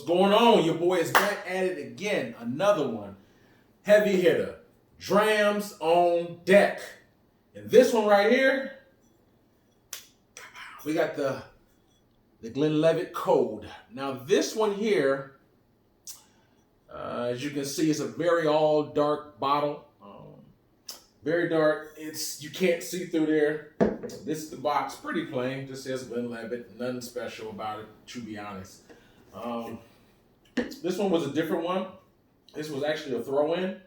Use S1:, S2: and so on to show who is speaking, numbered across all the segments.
S1: What's going on? Your boy is back at it again. Another one. Heavy hitter. Drams on deck. And this one right here, we got the Glenlivet Code. Now this one here, as you can see, it's a very all dark bottle. Very dark. You can't see through there. This is the box, pretty plain. Just says Glenlivet. Nothing special about it, to be honest. This one was a different one. This was actually a throw-in.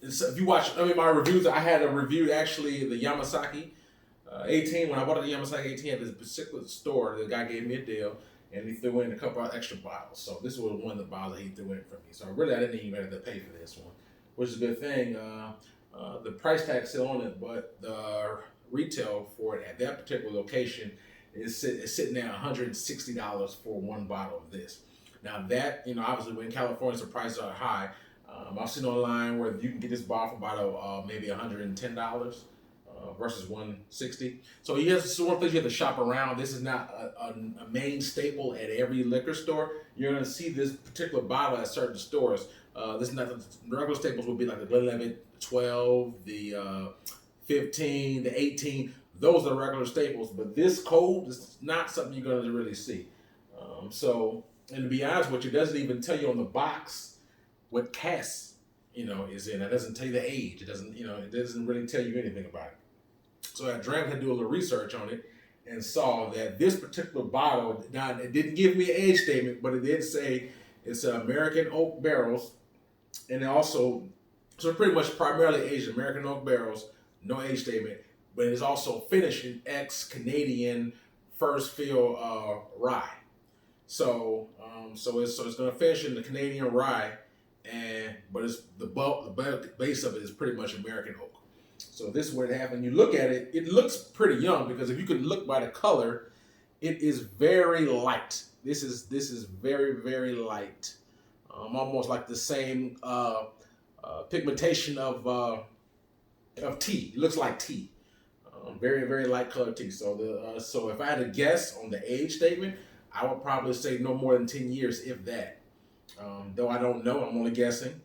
S1: If you watch my reviews, I had a review actually the Yamasaki 18. When I bought the Yamasaki 18 at this particular store, the guy gave me a deal and he threw in a couple of extra bottles. So this was one of the bottles that he threw in for me. So I didn't even have to pay for this one, which is a good thing. The price tag's still on it, but the retail for it at that particular location is sitting at $160 for one bottle of this. Now that, obviously when in California the prices are high, I've seen online where you can get this bottle for about maybe $110 versus $160. So it's one place you have to shop around. This is not a main staple at every liquor store. You're going to see this particular bottle at certain stores. This is not the regular staples would be like the Glenlivet 12, the 15, the 18. Those are the regular staples, but this code is not something you're going to really see. And to be honest with you, it doesn't even tell you on the box what cask, is in. It doesn't tell you the age. It doesn't really tell you anything about it. So at Drams had to do a little research on it and saw that this particular bottle, now it didn't give me an age statement, but it did say it's American oak barrels, and it also, so pretty much primarily aged American oak barrels, no age statement, but it's also finished in ex-Canadian first fill rye. So it's going to finish in the Canadian rye, but it's the base of it is pretty much American oak. So this is what it happened. You look at it, it looks pretty young because if you could look by the color, it is very light. This is very, very light. Almost like the same pigmentation of tea. It looks like tea. Very, very light color tea. So if I had to guess on the age statement, I would probably say no more than 10 years, if that. Though I don't know, I'm only guessing.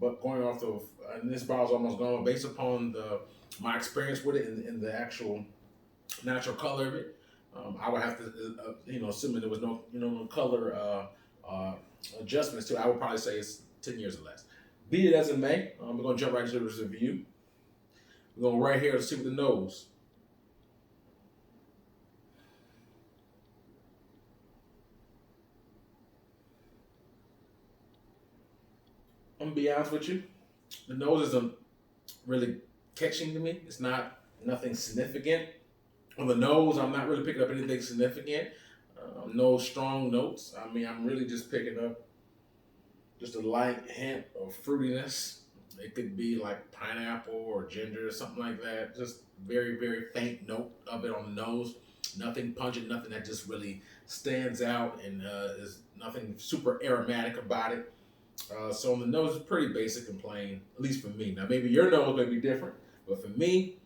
S1: But going off and this bottle's almost gone, based upon my experience with it and the actual natural color of it, I would have to, assuming there was no color adjustments to it, I would probably say it's 10 years or less. Be it as it may, we're going to jump right into this review. We're going right here to see with the nose. I'm going to be honest with you. The nose isn't really catching to me. It's nothing significant. On the nose, I'm not really picking up anything significant. No strong notes. I'm really just picking up just a light hint of fruitiness. It could be like pineapple or ginger or something like that. Just very, very faint note of it on the nose. Nothing pungent, nothing that just really stands out, and is nothing super aromatic about it. So on the nose, it's pretty basic and plain, at least for me. Now maybe your nose may be different, but for me,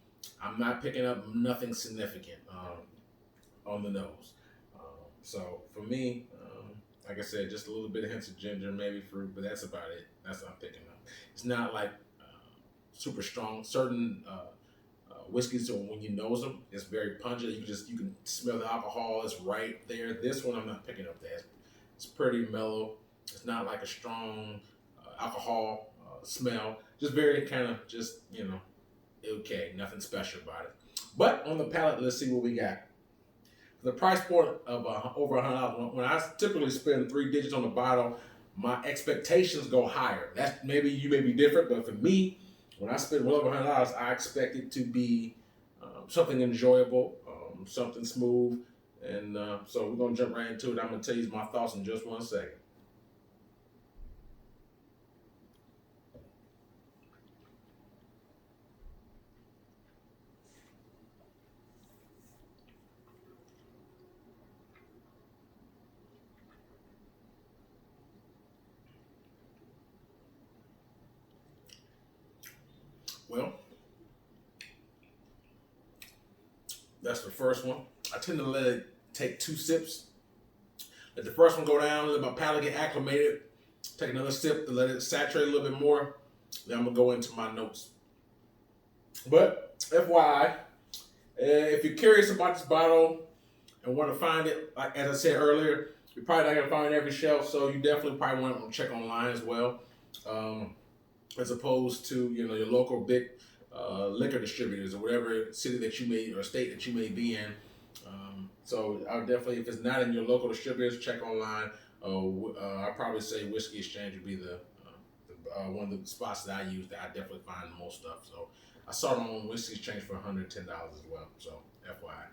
S1: I'm not picking up nothing significant on the nose. So for me, like I said, just a little bit of hints of ginger, maybe fruit, but that's about it. That's what I'm picking up. It's not like super strong. Certain whiskeys, when you nose them, it's very pungent. You can smell the alcohol. It's right there. This one, I'm not picking up that. It's pretty mellow. It's not like a strong alcohol smell. Just very kind of okay. Nothing special about it. But on the palate, let's see what we got. The price point of over $100. When I typically spend 3 digits on a bottle, my expectations go higher. You may be different, but for me, when I spend well over $100, I expect it to be something enjoyable, something smooth, and so we're gonna jump right into it. I'm gonna tell you my thoughts in just 1 second. Well, that's the first one. I tend to let it take 2 sips. Let the first one go down, let my palate get acclimated, take another sip to let it saturate a little bit more. Then I'm gonna go into my notes. But FYI, if you're curious about this bottle and want to find it, like as I said earlier, you're probably not gonna find it on every shelf, so you definitely probably want to check online as well, as opposed to your local big liquor distributors or whatever city that you may or state that you may be in. So I would definitely, if it's not in your local distributors, check online. I'd probably say Whiskey Exchange would be the one of the spots that I use that I definitely find the most stuff. So I saw them on Whiskey Exchange for $110 as well. So FYI.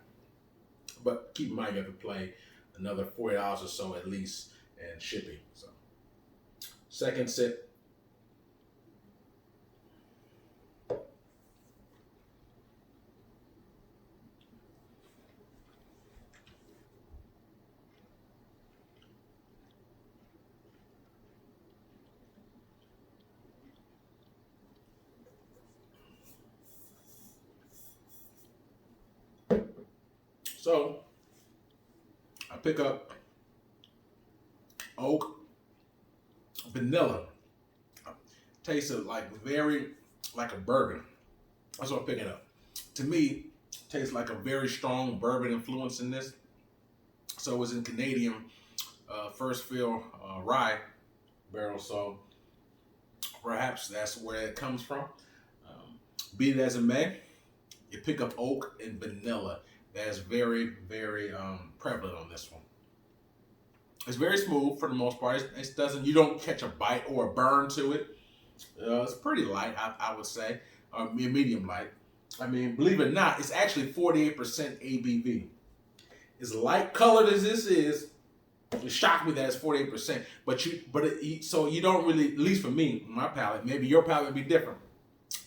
S1: But keep in mind you have to pay another $40 or so at least and shipping. So second sip. So I pick up oak, vanilla. Tastes of very like a bourbon. That's what I'm picking up. To me, tastes like a very strong bourbon influence in this. So it was in Canadian first fill rye barrel. So perhaps that's where it comes from. Be it as it may, you pick up oak and vanilla. That's very, very prevalent on this one. It's very smooth for the most part. You don't catch a bite or a burn to it. It's pretty light, I would say, medium light. I mean, believe it or not, it's actually 48% ABV. As light colored as this is, it shocked me that it's 48%. So you don't really, at least for me, my palate, maybe your palate would be different,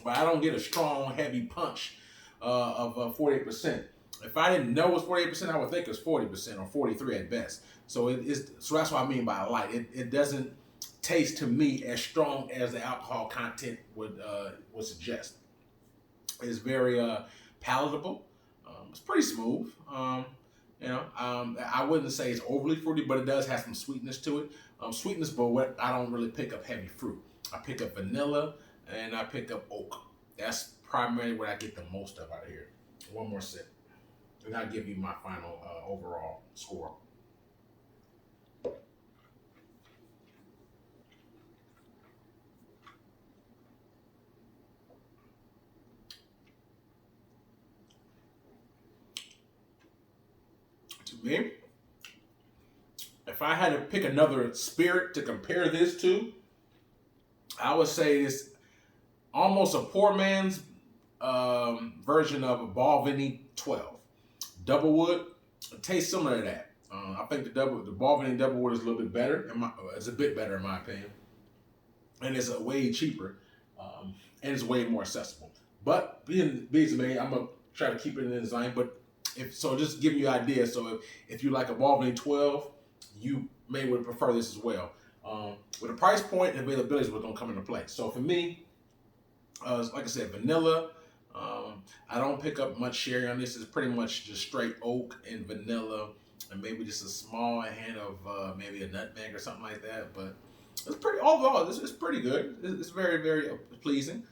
S1: but I don't get a strong, heavy punch of 48%. If I didn't know it was 48%, I would think it was 40% or 43% at best. So that's what I mean by light. It doesn't taste to me as strong as the alcohol content would suggest. It's very palatable. It's pretty smooth. I wouldn't say it's overly fruity, but it does have some sweetness to it. But I don't really pick up heavy fruit. I pick up vanilla and I pick up oak. That's primarily what I get the most of out of here. One more sip. And I'll give you my final overall score. To me, if I had to pick another spirit to compare this to, I would say it's almost a poor man's version of a Balvenie 12. Doublewood, it tastes similar to that. I think the Balvenie Doublewood is a little bit better. It's a bit better in my opinion, and it's way cheaper, and it's way more accessible. But being me, I'm gonna try to keep it in the design. But just giving you an idea. So if you like a Balvenie 12, you may would prefer this as well. With the price point and availability is what's gonna come into play. So for me, like I said, vanilla. I don't pick up much sherry on this. It's pretty much just straight oak and vanilla, and maybe just a small hand of maybe a nutmeg or something like that. But it's pretty overall. This is pretty good. It's very, very pleasing.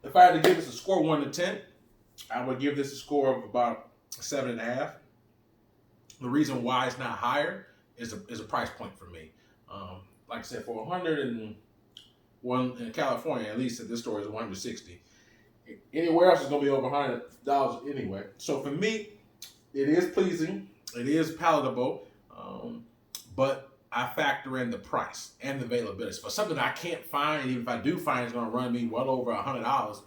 S1: If I had to give this a score 1 to 10, I would give this a score of about 7.5. The reason why it's not higher is a price point for me. Like I said, for 101 in California, at least at this store is 160. Anywhere else is going to be over $100 anyway. So for me, it is pleasing. It is palatable. But I factor in the price and the availability. For something I can't find, even if I do find it's going to run me well over $100,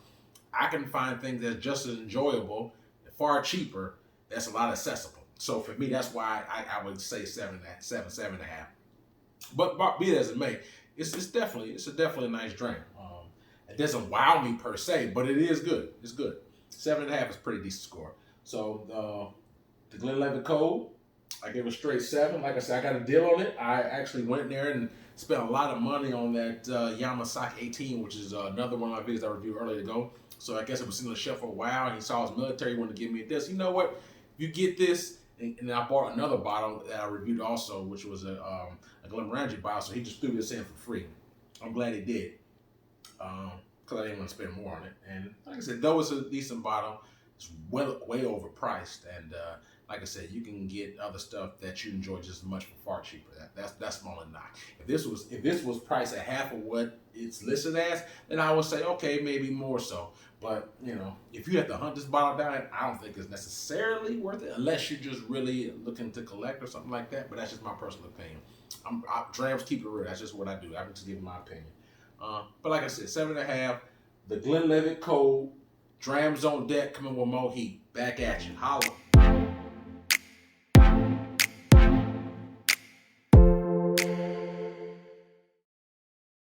S1: I can find things that's just as enjoyable, far cheaper, that's a lot accessible. So for me, that's why I would say 7.5. But be it as it may, it's definitely a nice drink. It doesn't wow me per se, but it is good. It's good. 7.5 is a pretty decent score. So the Glenlivet Code, I gave it a straight 7. Like I said, I got a deal on it. I actually went there and spent a lot of money on that Yamasaki 18, which is another one of my videos I reviewed earlier ago. So I guess it was sitting on the shelf for a while, and he saw his military, wanted to give me this. You know what? If you get this, And I bought another bottle that I reviewed also, which was a Glenlivet bottle. So he just threw this in for free. I'm glad he did, because I didn't want to spend more on it. And like I said, though it's a decent bottle, it's way overpriced. And like I said, you can get other stuff that you enjoy just as much for far cheaper. That's small and not. If this was priced at half of what it's listed as, then I would say okay, maybe more so. But if you have to hunt this bottle down, I don't think it's necessarily worth it unless you're just really looking to collect or something like that. But that's just my personal opinion. Drams keep it real. That's just what I do. I'm just giving my opinion. But like I said, 7.5. The Glenlivet Code, Drams on deck, coming with more heat. Back at you. Holla.